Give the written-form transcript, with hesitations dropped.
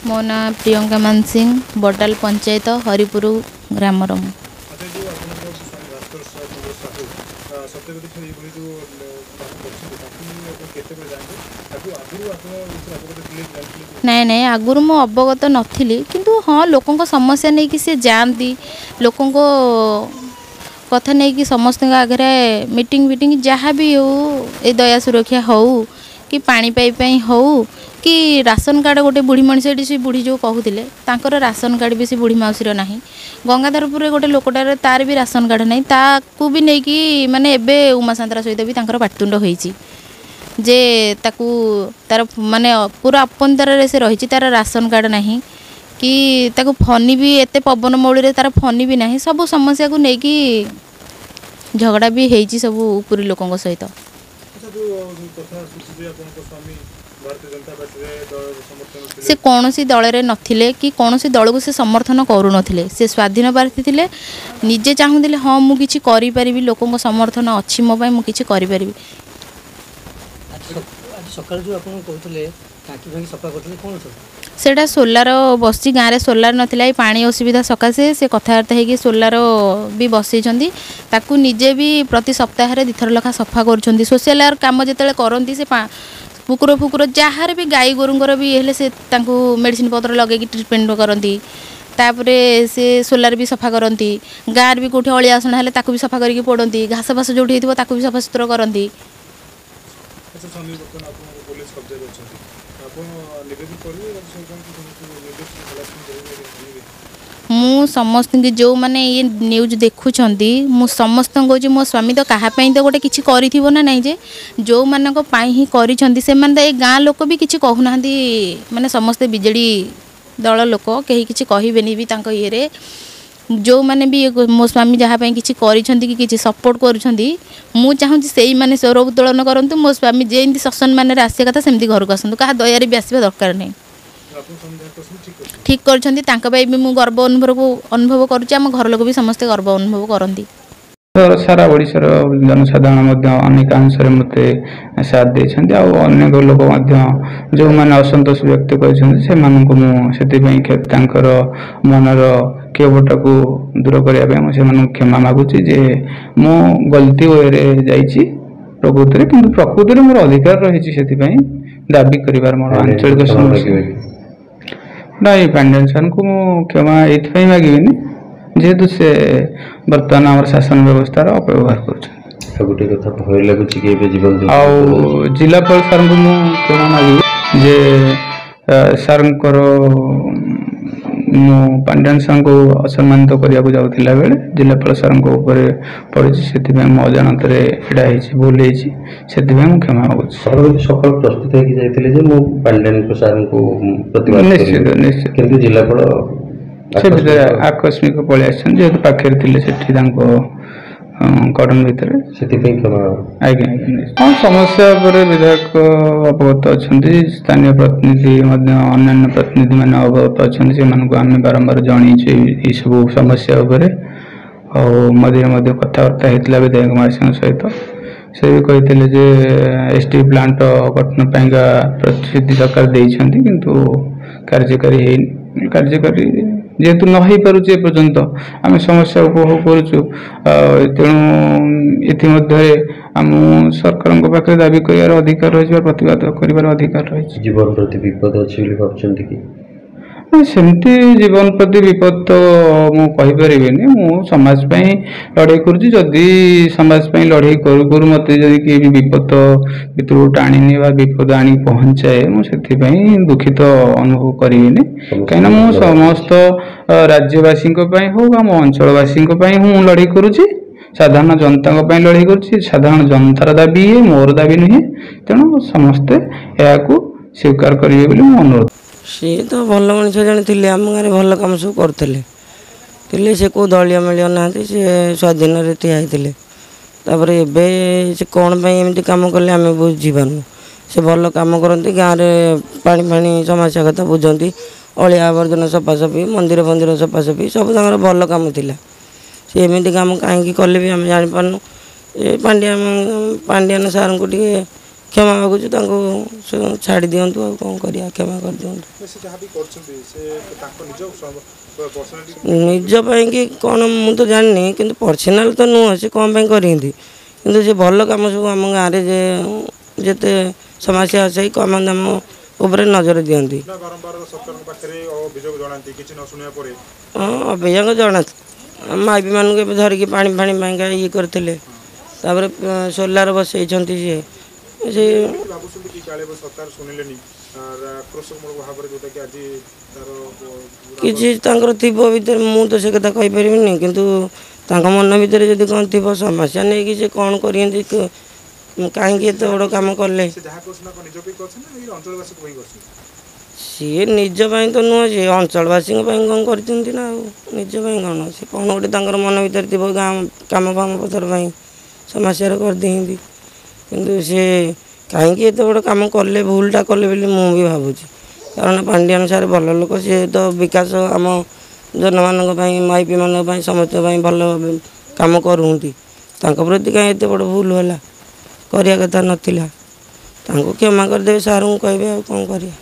मो ना प्रियंका मान सिंह बटाल पंचायत हरिपुर ग्रामर मु नहीं आगुरी मु अवगत नथिली किंतु हाँ लोकों समस्या नहीं कि सी जाती लोकों कथा नहीं कि समस्त आगे मीटिंग वीटिंग जहाँ भी हो ए दया सुरक्षा हो कि पानी पाइप हो कि राशन कार्ड गोटे बुढ़ी मनीष से बुढ़ी जो कहते तांकर राशन कार्ड भी से बुढ़ी मौसी ना गंगाधरपुर गोटे लोकटार तार भी राशन कार्ड ना ताकू भी नहीं कि माने एबे उमा सांतरा सहित भी तांकर पाटुंड होईची जे ताकू तार माने पूरा अपन तार से रही तार राशन कार्ड नहीं कि ताकू फनी भी एते पवन मौली तार फनी भी नहीं सब समस्या को लेकिन झगड़ा भी होईची सब ऊपरी लोकों सहित से कौन सी दल रे नथिले कि कौन सी दल को से समर्थन करू नथिले से स्वाधीन प्रार्थी थिले निजे चाहूले हाँ मु किछि करि परिबी लोकों को समर्थन अछि मो पय मु किछि करि परिबी सकाळ जो आपन कहथले टाकी भाई सफा करथले कोन सब सेटा सोलार बसी गाँव में सोलार नाला पानी असुविधा सकाशे से कथबार्ता होगी सोलार भी बसई ताकू निजे भी प्रति सप्ताह दिथर लखा सफा कर सोशल वर्क कम जो करती से कुकुर फुकुर जार भी गाई गोरुंर भी हेले से मेडिसिन पत्र लगे ट्रिटमेंट करती तापरे से सोलार भी सफा करती गाँव भी कौटे अलिया आसना हेले ताकू भी सफा करके पड़ती घास फास जो ताकू भी सफा सुतरा करती मु समस्त जो माने ये न्यूज देखुंट मु समस्त कहूँ मो स्वामी तो कहापाई तो गोटे किसी कर ना नहीं जे जो मानक ही कर गाँ लोक भी किसी कहूना माने समस्ते बीजेडी दल लोक कहीं किसी कहबेनि भी ये जो माने भी मो स्वामी जहाँपाई किसी कर सपोर्ट कर चाहूँ से मैंने स्वर उत्तोलन करूँ मो स्वामी जमी ससन मान आसा कथा सेमती घर को आसतु क्या दयारे भी आसवा दरकार नहीं ठीक कर भी मुझ गर्व अनुभव करुँच घर लोक भी समस्ते गर्व अनुभव करती सारा ओडिशार जनसाधारण अनेकांश मत साथ देते अनेक लोक जो मैंने असंतोष व्यक्त कर मनर केवटा को दूर करने क्षमा मागुची जे मो गलती वे जाइए प्रकृति किंतु प्रकृति मोर अधिकार रही से दाबी कर मोर आंचलिक समस्या नहीं पांड्यान सर को क्षमा ये मागेनि जेहेतु से बर्तमान आम शासन व्यवस्थार अपव्यवहार कर जिलापाल सर को क्षमा मागे जे सर मु पांड्यान सर को असम्मानित करने जाऊला बेले जिलापाल सर पड़ी से मो अजाणत भूल से क्षमा मागुँ सकाल प्रस्तुत निश्चित निश्चित जिलापाल आकस्मिक पलि जेहतु पाखे थे कड़न भितर आज्ञा हाँ समस्या पर विधायक अवगत अच्छा स्थानीय प्रतिनिधि अन्य प्रतिनिधि मैंने अवगत अच्छा से आम बारंबार जनईचे ये सब समस्या मध्य कथबार्ता होता विधायक महाशय सहित से भी कहते एसटी प्लांट गठन पाइका प्रतिश्रुति सरकार देते किंतु कार्यकारी कार्यकारी जेहेतु न हो पारे पर्यंत आम समस्या उपभोग करुचु तेणु आम सरकार पाखे दाबी कर अधिकार रही प्रतिवाद कर अधिकार रही जीवन प्रति विपद अच्छी भावुं कि सेमती जीवन प्रति विपद तो मुझे मु समाज लड़ाई करुँची समाज लड़ाई करू करू मत किए भी विपद भितर टाणी विपद आनी पहुँचाए मुझे दुखित अनुभव करी कहीं मु समस्त राज्यवासी हो मो अंचलवासी हूँ लड़ाई करुँची साधारण जनता लड़ाई करुँची साधारण जनतार दाबी है मोर दाबी नुहे तेणु समस्ते यहाँ स्वीकार करेंगे अनुरोध सी तो भल मनीष जानी आम गाँव भल कम सब करते से कौ दलिया मिलिया ना सी स्वाधीन ठिया होते से कौन एमती कम कले आम बुझीपार से भल कम करती गाँव में पानी फाणी समस्या कथा बुझती अलिया आवर्जना सफासफी मंदिर फंदिर सफासफी सब भल कम थिला से एमती कम कहीं कले भी आम जापारू पांड्यान सार को क्षमा मागुଛୁ ତାଙ୍କୁ ଛାଡ଼ି ଦିଅନ୍ତୁ ଆଉ କ'ଣ କରିବା କ୍ଷମା କରିଦିଅନ୍ତୁ। ନିଜ ପାଇଁ କି କ'ଣ ମୁଁ ତ ଜାଣିନି କିନ୍ତୁ ପର୍ସନାଲ ତ ନୁହଁ ସେ କ'ଣ ପାଇଁ କରିଛନ୍ତି କିନ୍ତୁ ସେ ଭଲ କାମ ସବୁ ଆମ ଗାଁରେ ଯେତେ ସମସ୍ୟା ଅଛି କାମ ଦାମ ଉପରେ ନଜର ଦିଅନ୍ତି। ହଁ ଅଭିଯୋଗ ଜଣାନ୍ତି ମାଇପି ମାନଙ୍କୁ ଏବେ ଧରିକି ପାଣି ଫାଣି ପାଇଁକା ଇଏ କରିଥିଲେ ତାପରେ ସୋଲାର ବସେଇଛନ୍ତି ସିଏ ସେ କିଛି ତାଙ୍କର ଥିବ ଭିତରେ ମୁଁ ତ ସେ କଥା କହିପାରିବିନି କିନ୍ତୁ ତାଙ୍କ ମନ ଭିତରେ ଯଦି କ'ଣ ଥିବ ସମସ୍ୟା ନେଇକି ସେ କ'ଣ କରିଛନ୍ତି କାହିଁକି ଏତେ ବଡ଼ କାମ କଲେ ସିଏ ନିଜ ପାଇଁ ତ ନୁହଁ ସିଏ ଅଞ୍ଚଳବାସୀଙ୍କ ପାଇଁ କ'ଣ କରିଛନ୍ତି ନା ଆଉ ନିଜ ପାଇଁ କ'ଣ ସେ କ'ଣ ଗୋଟେ ତାଙ୍କର ମନ ଭିତରେ ଥିବ ଗାଁ କାମ ଫାମ ପତ୍ର ପାଇଁ ସମସ୍ୟାରେ କରିଦେଇଛନ୍ତି କିନ୍ତୁ ସିଏ କାହିଁକି ଏତେ ବଡ଼ କାମ କଲେ ଭୁଲଟା କଲେ ବୋଲି ମୁଁ ବି ଭାବୁଛି କାରଣ ପାଣ୍ଡିଆନ ସାର୍ ଭଲ ଲୋକ ସିଏ ତ ବିକାଶ ଆମ ଜନମାନଙ୍କ ପାଇଁ ମାଇପିମାନଙ୍କ ପାଇଁ ସମସ୍ତଙ୍କ ପାଇଁ ଭଲ କାମ କରୁଛନ୍ତି ତାଙ୍କ ପ୍ରତି କାହିଁ ଏତେ ବଡ଼ ଭୁଲ ହେଲା କରିବା କଥା ନଥିଲା ତାଙ୍କୁ କ୍ଷମା କରିଦେବେ ସାର୍ଙ୍କୁ କହିବେ ଆଉ କ'ଣ କରିବା।